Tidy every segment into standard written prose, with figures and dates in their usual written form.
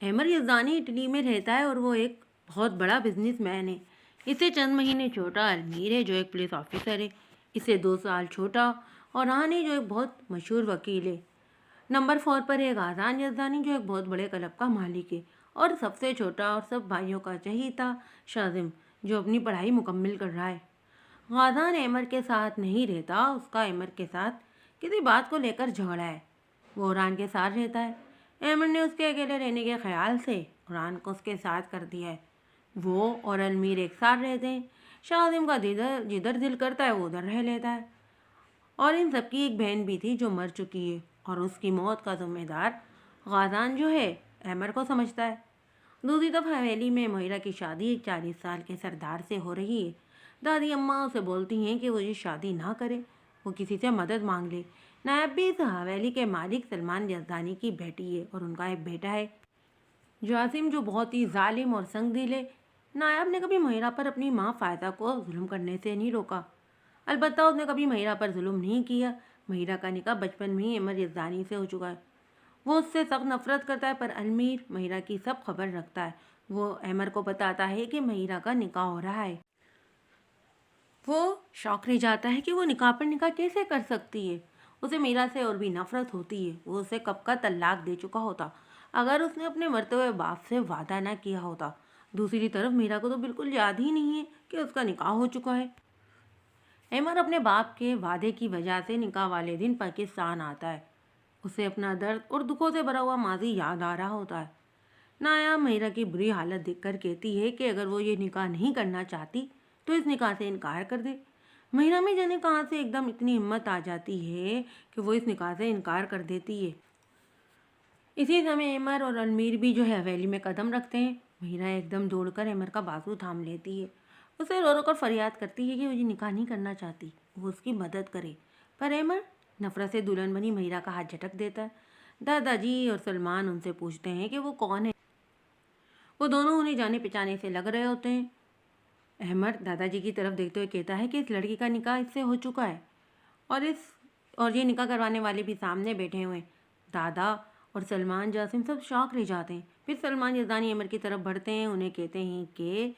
احمر یزدانی اٹلی میں رہتا ہے اور وہ ایک بہت بڑا بزنس مین ہے۔ اسے چند مہینے چھوٹا المیر ہے جو ایک پولیس آفیسر ہے۔ اسے 2 سال چھوٹا اور ران ہے جو ایک بہت مشہور وکیل ہے۔ نمبر 4 پر ہے غازان یزدانی جو ایک بہت بڑے کلب کا مالک ہے، اور سب سے چھوٹا اور سب بھائیوں کا چہیتا شازم جو اپنی پڑھائی مکمل کر رہا ہے۔ غازان احمر کے ساتھ نہیں رہتا، اس کا احمر کے ساتھ کسی بات کو لے کر جھگڑا ہے۔ وہ ران کے ساتھ رہتا ہے۔ احمر نے اس کے اکیلے رہنے کے خیال سے ران کو اس کے ساتھ کر دیا ہے۔ وہ اور المیر ایک ساتھ رہتے ہیں۔ شازم کا جدھر دل کرتا ہے وہ ادھر رہ لیتا ہے۔ اور ان سب کی ایک بہن بھی تھی جو مر چکی ہے، اور اس کی موت کا ذمہ دار غازان جو ہے احمر کو سمجھتا ہے۔ دوسری طرف حویلی میں مہیرہ کی شادی ایک 40 سال کے سردار سے ہو رہی ہے۔ دادی اماں اسے بولتی ہیں کہ وہ یہ شادی نہ کرے، وہ کسی سے مدد مانگ لے۔ نائب بھی اس حویلی کے مالک سلمان یزدانی کی بیٹی ہے اور ان کا ایک بیٹا ہے جاسم جو بہت ہی ظالم اور سنگ دل ہے۔ نائب نے کبھی مہیرہ پر اپنی ماں فائدہ کو ظلم کرنے سے نہیں روکا، البتہ اس نے کبھی مہیرہ پر ظلم نہیں کیا۔ مہیرہ کا نکاح بچپن میں ہی احمر یزدانی سے ہو چکا ہے۔ وہ اس سے سخت نفرت کرتا ہے، پر المیر مہیرہ کی سب خبر رکھتا ہے۔ وہ احمر کو بتاتا ہے کہ مہیرہ کا نکاح ہو رہا ہے۔ وہ شوق رہ جاتا ہے کہ وہ نکاح پر نکاح کیسے کر سکتی ہے۔ اسے مہیرہ سے اور بھی نفرت ہوتی ہے۔ وہ اسے کب کا طلاق دے چکا ہوتا اگر اس نے اپنے مرتے ہوئے باپ سے وعدہ نہ کیا ہوتا۔ دوسری طرف مہیرہ کو تو بالکل یاد ہی نہیں ہے کہ اس کا نکاح ہو چکا ہے۔ احمر اپنے باپ کے وعدے کی وجہ سے نکاح والے دن پاکستان آتا ہے۔ اسے اپنا درد اور دکھوں سے بھرا ہوا ماضی یاد آ رہا ہوتا ہے۔ نایا مہیرہ کی بری حالت دیکھ کر کہتی ہے کہ اگر وہ یہ نکاح نہیں کرنا چاہتی تو اس نکاح سے انکار کر دے۔ مہیرہ میں جانے کہاں سے ایک دم اتنی ہمت آ جاتی ہے کہ وہ اس نکاح سے انکار کر دیتی ہے۔ اسی سمے احمر اور المیر بھی جو ہے حویلی میں قدم رکھتے ہیں۔ مہیرہ ایک دم دوڑ کر احمر کا بازو تھام لیتی ہے، اسے رو رو کر فریاد کرتی ہے کہ وہ یہ نکاح نہیں کرنا چاہتی، وہ اس کی مدد کرے، پر احمر نفرت سے دلہن بنی مہیرہ کا ہاتھ جھٹک دیتا ہے۔ دادا جی اور سلمان ان سے پوچھتے ہیں کہ وہ کون ہے۔ وہ دونوں انہیں جانے پہچانے سے لگ رہے ہوتے ہیں۔ احمر دادا جی کی طرف دیکھتے ہوئے کہتا ہے کہ اس لڑکی کا نکاح اس سے ہو چکا ہے، اور یہ نکاح کروانے والے بھی سامنے بیٹھے ہوئے ہیں۔ دادا اور سلمان جاسم سب شوق رہ جاتے ہیں۔ پھر سلمان یزدانی احمر کی طرف بڑھتے ہیں، انہیں کہتے ہیں کہ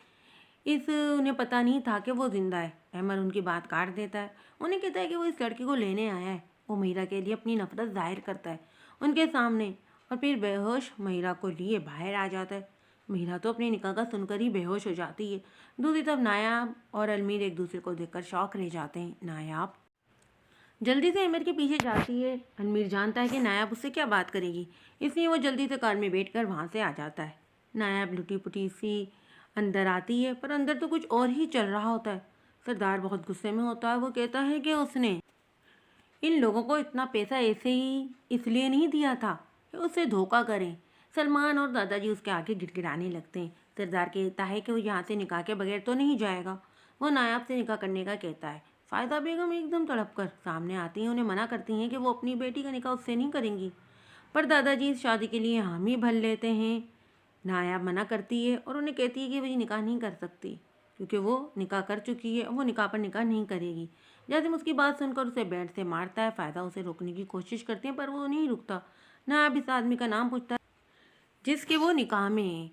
انہیں پتہ نہیں تھا کہ وہ زندہ ہے۔ احمر ان کی بات کاٹ دیتا ہے، انہیں کہتا ہے کہ وہ اس لڑکی کو لینے آیا ہے۔ وہ مہیرہ کے لیے اپنی نفرت ظاہر کرتا ہے ان کے سامنے، اور پھر بے ہوش مہیرہ کو لیے باہر آ جاتا ہے۔ مہیرہ تو اپنے نکاح کا سن کر ہی بے ہوش ہو جاتی ہے۔ دوسری طرف نایاب اور المیر ایک دوسرے کو دیکھ کر شوق رہ جاتے ہیں۔ نایاب جلدی سے احمر کے پیچھے جاتی ہے۔ المیر جانتا ہے کہ نایاب اس سے کیا بات کرے گی، اس لیے وہ جلدی سے کار میں بیٹھ کر وہاں سے آ جاتا ہے۔ نایاب لٹی پٹی سی اندر آتی ہے، پر اندر تو کچھ اور ہی چل رہا ہوتا ہے۔ سردار بہت غصے میں ہوتا ہے، وہ کہتا ہے کہ اس نے ان لوگوں کو اتنا پیسہ ایسے ہی اس لیے نہیں دیا تھا کہ اس سے دھوکہ کریں۔ سلمان اور دادا جی اس کے آگے گڑ گڑانے لگتے ہیں۔ سردار کہتا ہے کہ وہ یہاں سے نکاح کے بغیر تو نہیں جائے گا۔ وہ نایاب سے نکاح کرنے کا کہتا ہے۔ فائدہ بیگم ایک دم تڑپ کر سامنے آتی ہیں، انہیں منع کرتی ہیں کہ وہ اپنی بیٹی کا نکاح اس سے نہیں کریں گی، پر دادا جی اس شادی کے لیے حامی بھر لیتے ہیں۔ نایاب منع کرتی ہے اور انہیں کہتی ہے کہ وہ یہ نکاح نہیں کر سکتی کیونکہ وہ نکاح کر چکی ہے، وہ نکاح پر نکاح نہیں کرے گی۔ جاسم اس کی بات سن کر اسے بیٹ سے مارتا ہے۔ فائدہ اسے روکنے کی کوشش کرتے ہیں پر وہ نہیں رکتا۔ نایاب اس آدمی کا نام پوچھتا ہے جس کے وہ نکاح میں ہے،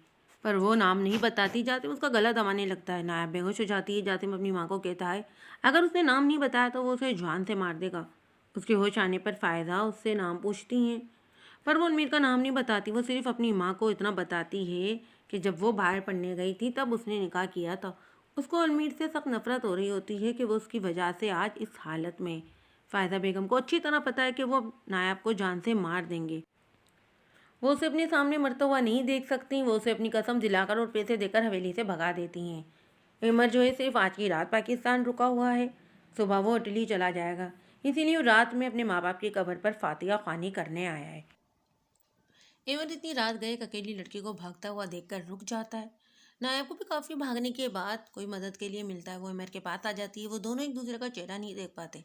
پر وہ نام نہیں بتاتی۔ جاسم اس کا گلا دبانے لگتا ہے۔ نایاب بے ہوش ہو جاتی ہے۔ جاسم اپنی ماں کو کہتا ہے اگر اس نے نام نہیں بتایا تو وہ اسے جان سے مار دے گا۔ اس کے ہوش آنے پر فائدہ اس سے نام پوچھتی ہیں، پر وہ المیر کا نام نہیں بتاتی۔ وہ صرف اپنی ماں کو اتنا بتاتی ہے کہ جب وہ باہر پڑھنے گئی تھی تب اس نے نکاح کیا تھا۔ اس کو المیر سے سخت نفرت ہو رہی ہوتی ہے کہ وہ اس کی وجہ سے آج اس حالت میں۔ فائدہ بیگم کو اچھی طرح پتہ ہے کہ وہ نایاب کو جان سے مار دیں گے۔ وہ اسے اپنے سامنے مرتا ہوا نہیں دیکھ سکتی۔ وہ اسے اپنی قسم دلا کر اور پیسے دے کر حویلی سے بھگا دیتی ہیں۔ احمر جو ہے صرف آج کی رات پاکستان رکا ہوا ہے، صبح وہ اٹلی چلا جائے گا، اسی لیے وہ رات میں اپنے ماں باپ کی قبر پر فاتحہ خوانی کرنے آیا ہے۔ احمر اتنی رات گئے ایک اکیلی لڑکی کو بھاگتا ہوا دیکھ کر رک جاتا ہے۔ نایاب کو بھی کافی بھاگنے کے بعد کوئی مدد کے لیے ملتا ہے۔ وہ احمر کے پاس آ جاتی ہے۔ وہ دونوں ایک دوسرے کا چہرہ نہیں دیکھ پاتے۔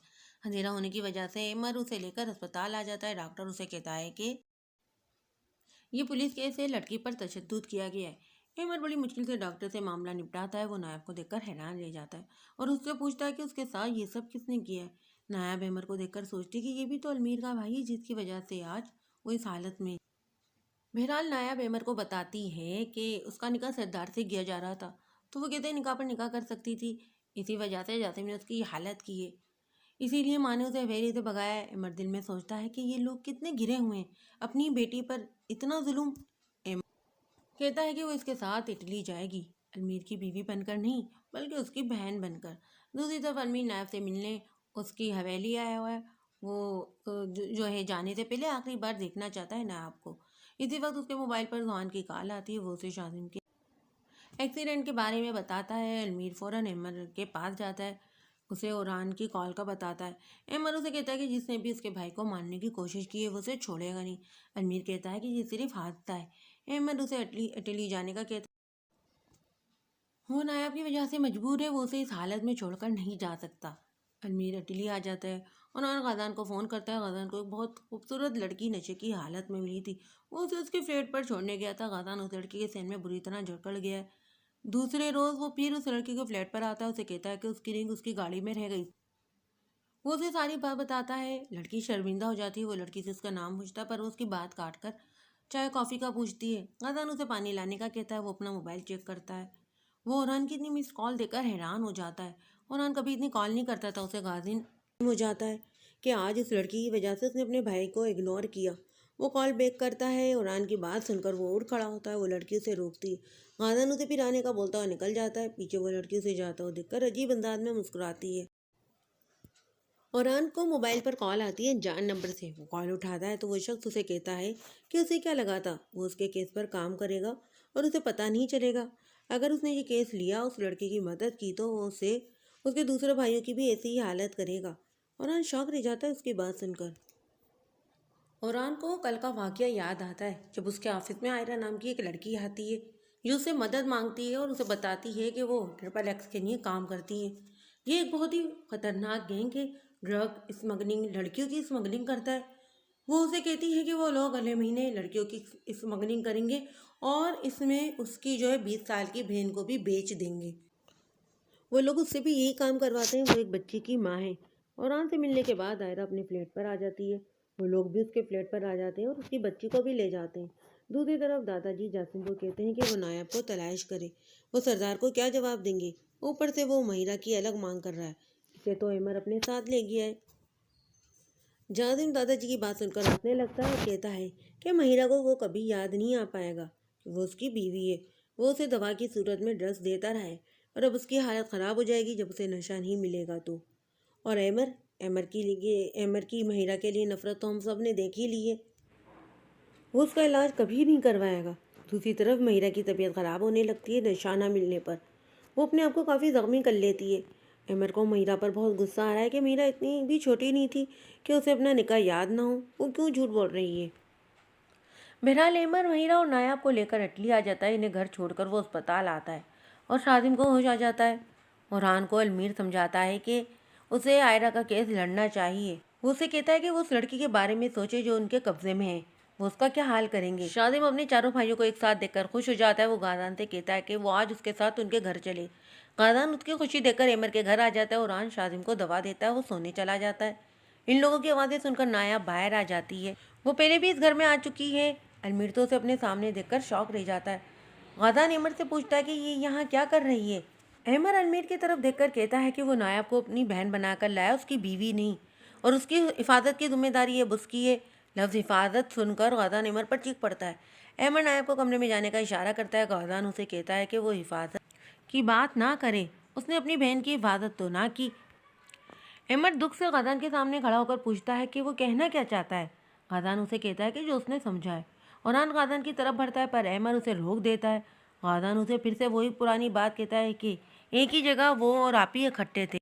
اندھیرا ہونے کی وجہ سے احمر اسے لے کر اسپتال آ جاتا ہے۔ ڈاکٹر اسے کہتا ہے کہ یہ پولیس کیس ہے، لڑکی پر تشدد کیا گیا ہے۔ احمر بڑی مشکل سے ڈاکٹر سے معاملہ نپٹاتا ہے۔ وہ نایاب کو دیکھ کر حیران رہ جاتا ہے اور اس سے پوچھتا ہے کہ اس کے ساتھ یہ سب کس نے کیا ہے۔ نایاب احمر کو دیکھ کر سوچتی کہ یہ بھی تو المیر کا بھائی ہے جس کی وجہ سے آج وہ اس حالت میں बहरहाल नायाब अहमर को बताती है कि उसका निकाह सरदार से किया जा रहा था, तो वो कहते हैं निकाह पर निकाह कर सकती थी, इसी वजह से जासिम ने उसकी ये हालत की है, इसीलिए माँ ने उसे हवेली से भगाया है। अमर दिल में सोचता है कि ये लोग कितने गिरे हुए हैं, अपनी बेटी पर इतना जुल्म। अमर कहता है कि वो इसके साथ इटली जाएगी, अलमीर की बीवी बनकर नहीं बल्कि उसकी बहन बनकर। दूसरी तरफ अलमीर नायब से मिलने उसकी हवेली आया हुआ है। वो जो है जाने से पहले आखिरी बार देखना चाहता है नायब को। इसी वक्त उसके मोबाइल पर जहान की कॉल आती है, वो उसे शाजिम के एक्सीडेंट के बारे में बताता है। अलमीर फ़ौरन अहमर के पास जाता है, उसे ओरान की कॉल का बताता है। अहमर उसे कहता है कि जिसने भी उसके भाई को मारने की कोशिश की है वो उसे छोड़ेगा नहीं। अलमीर कहता है कि ये सिर्फ हादसा है। अहमर उसे इटली जाने का कहता है, वो नायाब की वजह से मजबूर है, वो उसे इस हालत में छोड़कर नहीं जा सकता। अलमीर इटली आ जाता है और गादान को फ़ोन करता है। गादान को एक बहुत खूबसूरत लड़की नशे की हालत में मिली थी, वो उसे उसके फ्लैट पर छोड़ने गया था। गादान उस लड़की के सहन में बुरी तरह जकड़ गया है। दूसरे रोज़ वो फिर उस लड़की के फ्लैट पर आता है, उसे कहता है कि उसकी रिंग उसकी गाड़ी में रह गई। वो उसे सारी बात बताता है। लड़की शर्मिंदा हो जाती है, वो लड़की से उसका नाम पूछता है पर वो उसकी बात काट कर चाय कॉफ़ी का पूछती है। गादान उसे पानी लाने का कहता है। वो अपना मोबाइल चेक करता है, वो ओरान की इतनी मिस कॉल देकर हैरान हो जाता है। ओरान कभी इतनी कॉल नहीं करता था। उसे गाजिन हो जाता है कि आज इस लड़की की वजह से उसने अपने भाई को इग्नोर किया। वो कॉल बैक करता है। ओरान की बात सुनकर वो उठ खड़ा होता है। वो लड़की उसे रोकती है। गाजन उसे फिर आने का बोलता हुआ निकल जाता है। पीछे वो लड़की उसे जाता हुआ देखकर अजीब अंदाज में मुस्कुराती है। ओरान को मोबाइल पर कॉल आती है जान नंबर से। वो कॉल उठाता है तो वो शख्स उसे कहता है कि उसे क्या लगा था वो उसके केस पर काम करेगा और उसे पता नहीं चलेगा। अगर उसने ये केस लिया, उस लड़के की मदद की, तो वो उसे उसके दूसरे भाइयों की भी ऐसी ही हालत करेगा। ओरान शौक रह जाता है उसकी बात सुनकर। ओरान को कल का वाक़या याद आता है जब उसके ऑफिस में आयरा नाम की एक लड़की आती है जो उससे मदद मांगती है और उसे बताती है कि वो XXX के लिए काम करती है। ये एक बहुत ही खतरनाक गैंग है, ड्रग स्मगलिंग, लड़कियों की स्मगलिंग करता है। वो उसे कहती है कि वो लोग अगले महीने लड़कियों की स्मगलिंग करेंगे और इसमें उसकी जो है 20 साल की बहन को भी बेच देंगे। वो लोग उससे भी यही काम करवाते हैं। वो एक बच्ची की माँ है। ओरान से मिलने के बाद आयरा अपने फ्लैट पर आ जाती है। वो लोग भी उसके फ्लैट पर आ जाते हैं और उसकी बच्ची को भी ले जाते हैं। दूसरी तरफ दादाजी जासिम को कहते हैं कि वो नायब को तलाश करे। वो सरदार को क्या जवाब देंगे, ऊपर से वो महिरा की अलग मांग कर रहा है। इसे तो अमर अपने साथ ले गया है। जासिम दादाजी की बात सुनकर हंसने लगता है और कहता है कि महिरा को वो कभी याद नहीं आ पाएगा, वो उसकी बीवी है। वो उसे दवा की सूरत में ड्रग्स देता रहा है और अब उसकी हालत ख़राब हो जाएगी जब उसे नशा नहीं मिलेगा तो। और अमर की महिरा के लिए नफ़रत तो हम सब ने देख ही ली है। वो उसका इलाज कभी नहीं करवाएगा। दूसरी तरफ महिरा की तबीयत ख़राब होने लगती है नशा ना मिलने पर। वो अपने आप को काफ़ी ज़ख्मी कर लेती है। अमर को महिरा पर बहुत गुस्सा आ रहा है कि महिरा इतनी भी छोटी नहीं थी कि उसे अपना निकाह याद ना हो, वो क्यों झूठ बोल रही है। बहरहाल अमर महिरा और नायाब को लेकर इटली आ जाता है। इन्हें घर छोड़कर वो अस्पताल आता है और शाजिम को होश आ जाता है। ओरान को अलमीर समझाता है कि उसे आयरा का केस लड़ना चाहिए। वो उसे कहता है कि वो उस लड़की के बारे में सोचे जो उनके कब्जे में है, वो उसका क्या हाल करेंगे। शाजिम अपने चारों भाइयों को एक साथ देखकर खुश हो जाता है। वो गादान से कहता है कि वो आज उसके साथ उनके घर चले। गादान उसकी खुशी देखकर अमर के घर आ जाता है। ओरान शाजिम को दवा देता है, वो सोने चला जाता है। इन लोगों की आवाज़ें सुनकर नायाब बाहर आ जाती है। वो पहले भी इस घर में आ चुकी है। अलमीर तो उसे अपने सामने देखकर शौक रह जाता है। गादान अमर से पूछता है कि ये यहाँ क्या कर रही है। अमर अलमीर की तरफ देखकर कहता है कि वो नायाब को अपनी बहन बनाकर लाया, उसकी बीवी नहीं, और उसकी हिफाजत की जिम्मेदारी है उसकी है। लफ्ज़ हिफाजत सुनकर गादान अमर पर चीख पड़ता है। अमर नायाब को कमरे में जाने का इशारा करता है। गादान उसे कहता है कि वो हिफाजत की बात ना करे, उसने अपनी बहन की हिफाजत तो ना की। अमर दुख से गादान के सामने खड़ा होकर पूछता है कि वो कहना क्या चाहता है। गादान उसे कहता है कि जो उसने समझा है। ओरान गादान की तरफ बढ़ता है पर अमर उसे रोक देता है। गादान उसे फिर से वही पुरानी बात कहता है कि एक ही जगह वो और आप ही इकट्ठे थे।